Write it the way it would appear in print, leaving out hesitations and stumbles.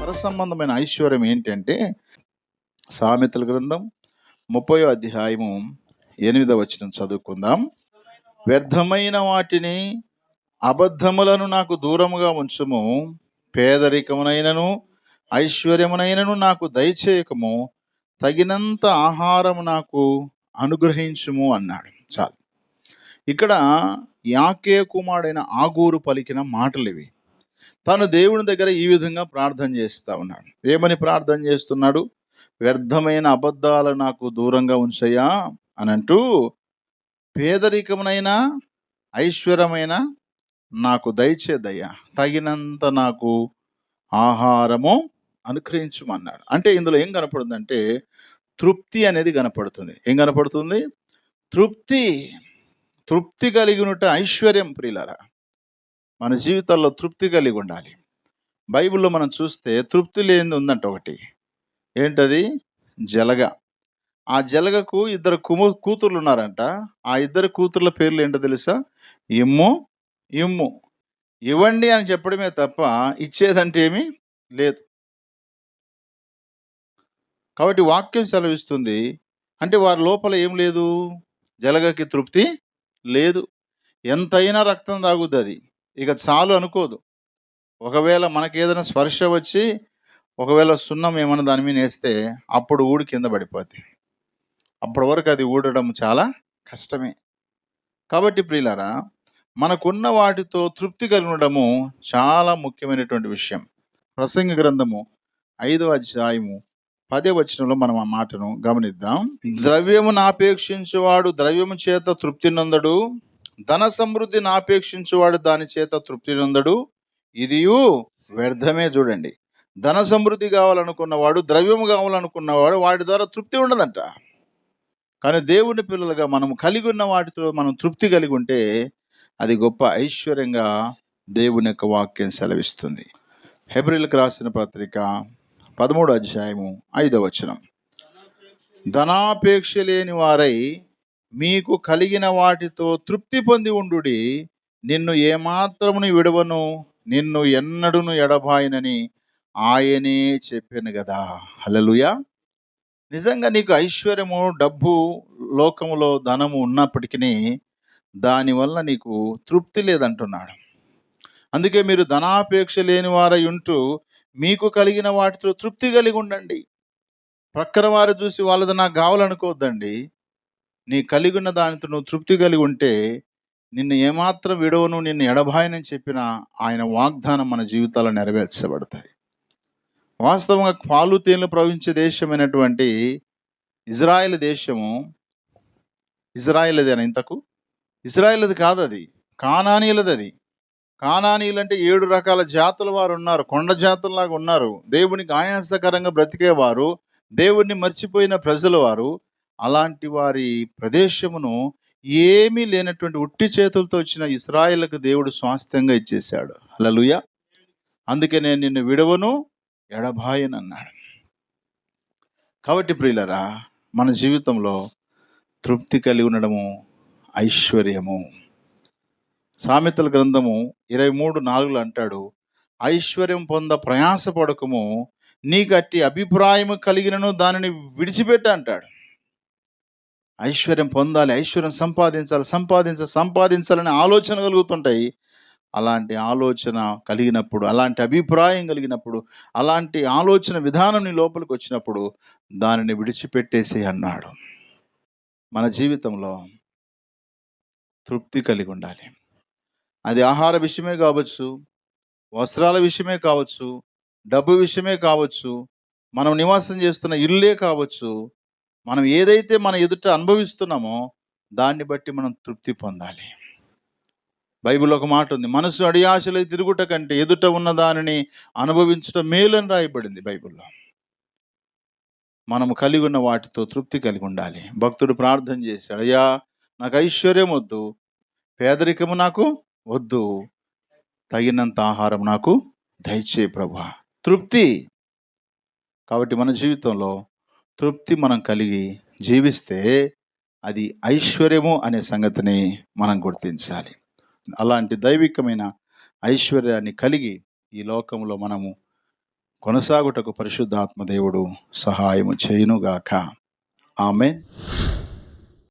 పరసంబంధమైన ఐశ్వర్యం ఏంటంటే సామెతల గ్రంథం 30వ అధ్యాయము 8వ వచనం చదువుకుందాం. వ్యర్థమైన వాటిని అబద్ధములను నాకు దూరముగా ఉంచుము, పేదరికమునైనను ఐశ్వర్యమునైనను నాకు దయచేయకము, తగినంత ఆహారము నాకు అనుగ్రహించుము అన్నాడు. చాలు. ఇక్కడ యాకే కుమారుడైన ఆగూరు పలికిన మాటలు ఇవి. తను దేవుని దగ్గర ఈ విధంగా ప్రార్థన చేస్తూ ఉన్నాడు. ఏమని ప్రార్థన చేస్తున్నాడు? వ్యర్థమైన అబద్ధాలు నాకు దూరంగా ఉంచయ్యా అని అంటూ, పేదరికమునైనా ఐశ్వర్యమైన నాకు దయచేదయ్యా, తగినంత నాకు ఆహారము అనుగ్రహించమన్నాడు. అంటే ఇందులో ఏం కనపడుతుందంటే తృప్తి అనేది కనపడుతుంది. ఏం కనపడుతుంది? తృప్తి. తృప్తి కలిగినట్ట ఐశ్వర్యం. ప్రియులారా, మన జీవితాల్లో తృప్తి కలిగి ఉండాలి. బైబిల్లో మనం చూస్తే తృప్తి లేనిది ఉందంట ఒకటి. ఏంటది? జలగ. ఆ జలగకు ఇద్దరు కూతుర్లు ఉన్నారంట. ఆ ఇద్దరు కూతుర్ల పేర్లు ఏంటో తెలుసా? ఇమ్ము, ఇమ్ము. ఇవ్వండి అని చెప్పడమే తప్ప ఇచ్చేదంటే ఏమీ లేదు. కాబట్టి వాక్యం సెలవిస్తుంది, అంటే వారి లోపల ఏం లేదు? జలగకి తృప్తి లేదు. ఎంతైనా రక్తం తాగుద్ది అది, ఇక చాలు అనుకోదు. ఒకవేళ మనకి ఏదైనా స్పర్శ వచ్చి ఒకవేళ సున్నం ఏమన్నా దాని మీద వేస్తే అప్పుడు ఊడి కింద పడిపోద్ది. అప్పటి వరకు అది ఊడడం చాలా కష్టమే. కాబట్టి ప్రియులారా, మనకున్న వాటితో తృప్తి కలిగి ఉండడము చాలా ముఖ్యమైనటువంటి విషయం. ప్రసంగి గ్రంథము 5వ అధ్యాయము 10వ వచనంలో మనం ఆ మాటను గమనిద్దాం. ద్రవ్యమును ఆపేక్షించువాడు ద్రవ్యము చేత తృప్తి నొందడు, ధన సమృద్ధిని ఆపేక్షించువాడు దాని చేత తృప్తి నొందడు, ఇదియు వ్యర్థమే. చూడండి, ధన సమృద్ధి కావాలనుకున్నవాడు, ద్రవ్యము కావాలనుకున్నవాడు, వాటి ద్వారా తృప్తి ఉండదంట. కానీ దేవుని పిల్లలుగా మనం కలిగి ఉన్న వాటితో మనం తృప్తి కలిగి ఉంటే అది గొప్ప ఐశ్వర్యంగా దేవుని యొక్క వాక్యం సెలవిస్తుంది. హెబ్రీయులకు రాసిన పత్రిక 13వ అధ్యాయము 5వ వచనం. ధనాపేక్ష లేని వారై మీకు కలిగిన వాటితో తృప్తి పొంది ఉండుడి, నిన్ను ఏమాత్రమును విడవను, నిన్ను ఎన్నడును ఎడబాయనని ఆయనే చెప్పాను కదా. హల్లెలూయా. నిజంగా నీకు ఐశ్వర్యము, డబ్బు, లోకములో ధనము ఉన్నప్పటికీ దానివల్ల నీకు తృప్తి లేదంటున్నాడు. అందుకే మీరు ధనాపేక్ష లేని వారై ఉంటూ మీకు కలిగిన వాటితో తృప్తి కలిగి ఉండండి. ప్రక్కన వారు చూసి వాళ్ళది నాకు కావాలనుకోవద్దండి. నీ కలిగి ఉన్న దానితో నువ్వు తృప్తి కలిగి ఉంటే నిన్ను ఏమాత్రం విడవను, నిన్ను ఎడబాయనని చెప్పిన ఆయన వాగ్దానం మన జీవితాల్లో నెరవేర్చబడతాయి. వాస్తవంగా పాలు తేనెలు ప్రవహించే దేశమైనటువంటి ఇజ్రాయెల్ దేశము, ఇజ్రాయెల్దేనా ఇంతకు? ఇజ్రాయెల్ది కాదు, అది కానానీయులది. అది కానానీయులు అంటే 7 రకాల జాతుల వారు ఉన్నారు, కొండ జాతుల్లాగా ఉన్నారు. దేవునికి ఆయాసకరంగా బ్రతికేవారు, దేవుణ్ణి మర్చిపోయిన ప్రజల వారు. అలాంటి వారి ప్రదేశమును ఏమీ లేనటువంటి ఉట్టి చేతులతో వచ్చిన ఇశ్రాయేలుకు దేవుడు స్వాస్థ్యంగా ఇచ్చేశాడు. హల్లెలూయా. అందుకే నేను నిన్ను విడవను, ఎడబాయను అన్నాడు. కాబట్టి ప్రియులారా, మన జీవితంలో తృప్తి కలిగి ఉండడము ఐశ్వర్యము. సామెతల గ్రంథము 23:4 అంటాడు, ఐశ్వర్యం పొంద ప్రయాసపడకము, నీకు అట్టి అభిప్రాయము కలిగినను దానిని విడిచిపెట్ట అంటాడు. ఐశ్వర్యం పొందాలి, ఐశ్వర్యం సంపాదించాలని ఆలోచన కలుగుతుంటాయి. అలాంటి ఆలోచన కలిగినప్పుడు, అలాంటి అభిప్రాయం కలిగినప్పుడు, అలాంటి ఆలోచన విధానం నీ లోపలికి వచ్చినప్పుడు దానిని విడిచిపెట్టేసి అన్నాడు. మన జీవితంలో తృప్తి కలిగి ఉండాలి. అది ఆహార విషయమే కావచ్చు, వస్త్రాల విషయమే కావచ్చు, డబ్బు విషయమే కావచ్చు, మనం నివాసం చేస్తున్న ఇల్లే కావచ్చు. మనం ఏదైతే మన ఎదుట అనుభవిస్తున్నామో దాన్ని బట్టి మనం తృప్తి పొందాలి. బైబిల్లో ఒక మాట ఉంది, మనసు అడియాశలై తిరుగుట కంటే ఎదుట ఉన్న దానిని అనుభవించడం మేలు అని రాయబడింది బైబిల్లో. మనము కలిగి ఉన్న వాటితో తృప్తి కలిగి ఉండాలి. భక్తుడు ప్రార్థన చేశాడు, అయ్యా నాకు ఐశ్వర్యం వద్దు, పేదరికము నాకు వద్దు, తగినంత ఆహారం నాకు దయచేయి ప్రభువా. తృప్తి. కాబట్టి మన జీవితంలో తృప్తి మనం కలిగి జీవిస్తే అది ఐశ్వర్యము అనే సంగతిని మనం గుర్తించాలి. అలాంటి దైవికమైన ఐశ్వర్యాన్ని కలిగి ఈ లోకంలో మనము కొనసాగుటకు పరిశుద్ధాత్మ దేవుడు సహాయము చేయునుగాక. ఆమేన్.